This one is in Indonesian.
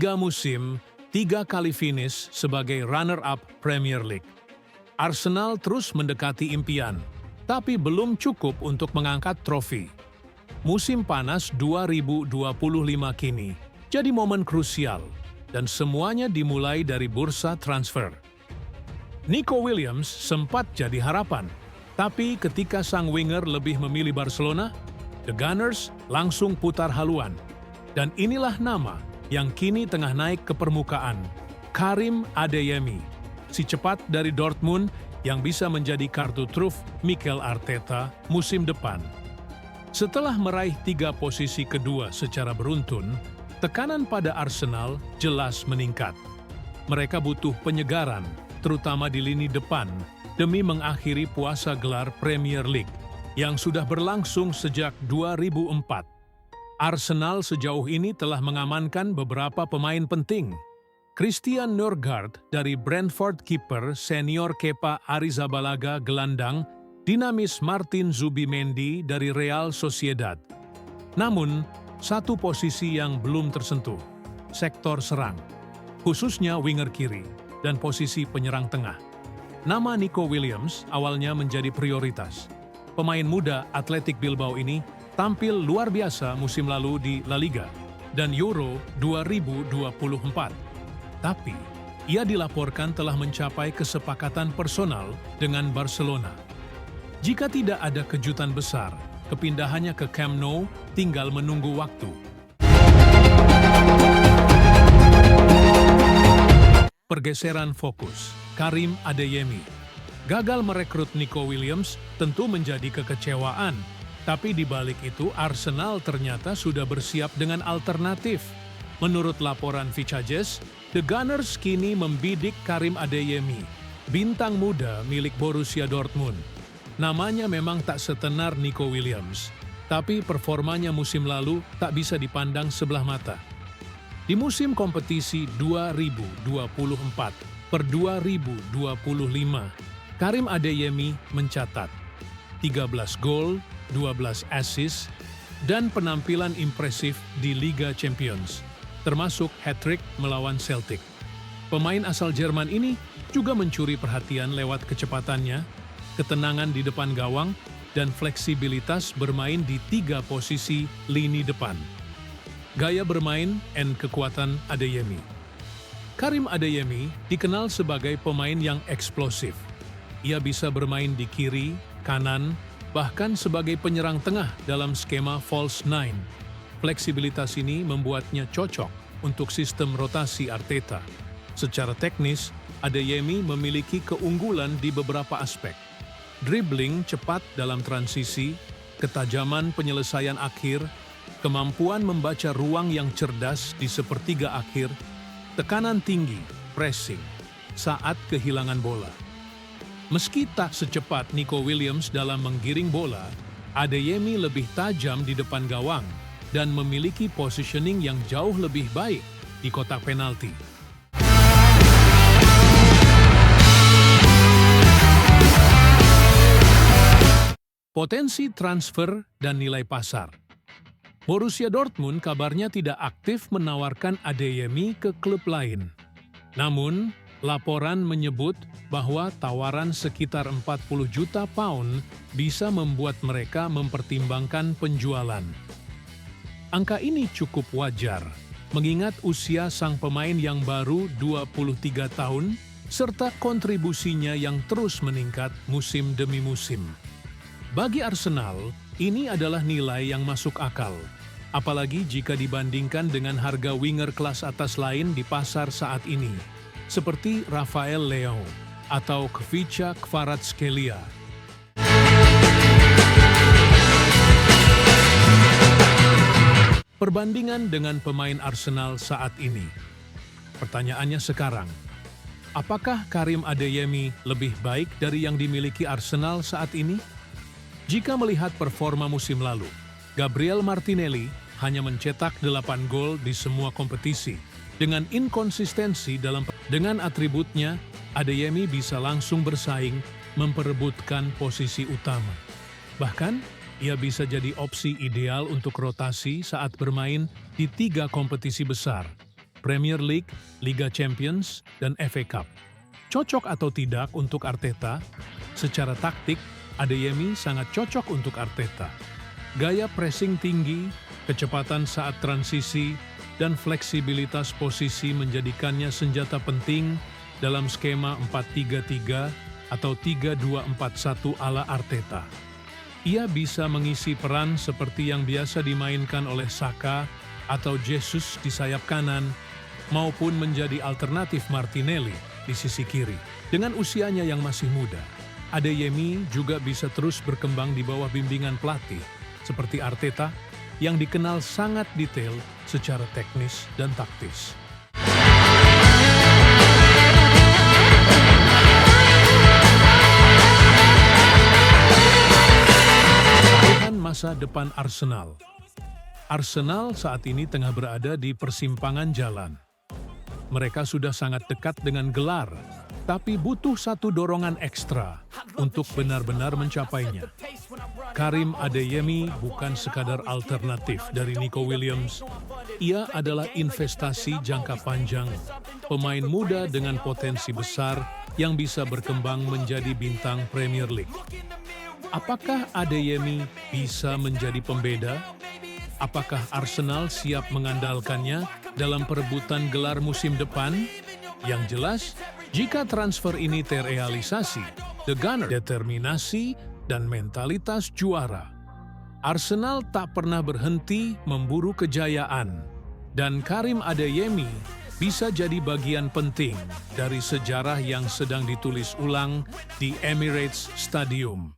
3 musim, 3 kali finish sebagai runner-up Premier League. Arsenal terus mendekati impian, tapi belum cukup untuk mengangkat trofi. Musim panas 2025 kini jadi momen krusial, dan semuanya dimulai dari bursa transfer. Nico Williams sempat jadi harapan, tapi ketika sang winger lebih memilih Barcelona, The Gunners langsung putar haluan. Dan inilah nama yang kini tengah naik ke permukaan, Karim Adeyemi, si cepat dari Dortmund yang bisa menjadi kartu truf Mikel Arteta musim depan. Setelah meraih 3 posisi kedua secara beruntun, tekanan pada Arsenal jelas meningkat. Mereka butuh penyegaran, terutama di lini depan, demi mengakhiri puasa gelar Premier League yang sudah berlangsung sejak 2004. Arsenal sejauh ini telah mengamankan beberapa pemain penting. Christian Norgard dari Brentford, kiper senior Kepa Arrizabalaga gelandang, dinamis Martin Zubimendi dari Real Sociedad. Namun, satu posisi yang belum tersentuh, sektor serang, khususnya winger kiri dan posisi penyerang tengah. Nama Nico Williams awalnya menjadi prioritas. Pemain muda Athletic Bilbao ini tampil luar biasa musim lalu di La Liga dan Euro 2024. Tapi, ia dilaporkan telah mencapai kesepakatan personal dengan Barcelona. Jika tidak ada kejutan besar, kepindahannya ke Camp Nou tinggal menunggu waktu. Pergeseran fokus, Karim Adeyemi. Gagal merekrut Nico Williams tentu menjadi kekecewaan, tapi di balik itu Arsenal ternyata sudah bersiap dengan alternatif. Menurut laporan Fichajes, The Gunners kini membidik Karim Adeyemi, bintang muda milik Borussia Dortmund. Namanya memang tak setenar Nico Williams, tapi performanya musim lalu tak bisa dipandang sebelah mata. Di musim kompetisi 2024/2025, Karim Adeyemi mencatat 13 gol, 12 assist, dan penampilan impresif di Liga Champions, termasuk hat-trick melawan Celtic. Pemain asal Jerman ini juga mencuri perhatian lewat kecepatannya, ketenangan di depan gawang, dan fleksibilitas bermain di 3 posisi lini depan. Gaya bermain dan kekuatan Adeyemi. Karim Adeyemi dikenal sebagai pemain yang eksplosif. Ia bisa bermain di kiri, kanan, bahkan sebagai penyerang tengah dalam skema false nine. Fleksibilitas ini membuatnya cocok untuk sistem rotasi Arteta. Secara teknis, Adeyemi memiliki keunggulan di beberapa aspek. Dribbling cepat dalam transisi, ketajaman penyelesaian akhir, kemampuan membaca ruang yang cerdas di sepertiga akhir, tekanan tinggi, pressing, saat kehilangan bola. Meski tak secepat Nico Williams dalam menggiring bola, Adeyemi lebih tajam di depan gawang dan memiliki positioning yang jauh lebih baik di kotak penalti. Potensi transfer dan nilai pasar. Borussia Dortmund kabarnya tidak aktif menawarkan Adeyemi ke klub lain. Namun, laporan menyebut bahwa tawaran sekitar 40 juta pound bisa membuat mereka mempertimbangkan penjualan. Angka ini cukup wajar, mengingat usia sang pemain yang baru 23 tahun, serta kontribusinya yang terus meningkat musim demi musim. Bagi Arsenal, ini adalah nilai yang masuk akal, apalagi jika dibandingkan dengan harga winger kelas atas lain di pasar saat ini, seperti Rafael Leao atau Kvicha Kvaratskhelia. Perbandingan dengan pemain Arsenal saat ini. Pertanyaannya sekarang, apakah Karim Adeyemi lebih baik dari yang dimiliki Arsenal saat ini? Jika melihat performa musim lalu, Gabriel Martinelli hanya mencetak 8 gol di semua kompetisi. Dengan inkonsistensi dengan atributnya, Adeyemi bisa langsung bersaing memperebutkan posisi utama. Bahkan, ia bisa jadi opsi ideal untuk rotasi saat bermain di 3 kompetisi besar. Premier League, Liga Champions, dan FA Cup. Cocok atau tidak untuk Arteta? Secara taktik, Adeyemi sangat cocok untuk Arteta. Gaya pressing tinggi, kecepatan saat transisi, dan fleksibilitas posisi menjadikannya senjata penting dalam skema 4-3-3 atau 3-2-4-1 ala Arteta. Ia bisa mengisi peran seperti yang biasa dimainkan oleh Saka atau Jesus di sayap kanan, maupun menjadi alternatif Martinelli di sisi kiri. Dengan usianya yang masih muda, Adeyemi juga bisa terus berkembang di bawah bimbingan pelatih seperti Arteta yang dikenal sangat detail secara teknis dan taktis. Masa depan Arsenal. Arsenal saat ini tengah berada di persimpangan jalan. Mereka sudah sangat dekat dengan gelar, tapi butuh satu dorongan ekstra untuk benar-benar mencapainya. Karim Adeyemi bukan sekadar alternatif dari Nico Williams. Ia adalah investasi jangka panjang, pemain muda dengan potensi besar yang bisa berkembang menjadi bintang Premier League. Apakah Adeyemi bisa menjadi pembeda? Apakah Arsenal siap mengandalkannya dalam perebutan gelar musim depan? Yang jelas, jika transfer ini terrealisasi, The Gunners determinasi dan mentalitas juara. Arsenal tak pernah berhenti memburu kejayaan, dan Karim Adeyemi bisa jadi bagian penting dari sejarah yang sedang ditulis ulang di Emirates Stadium.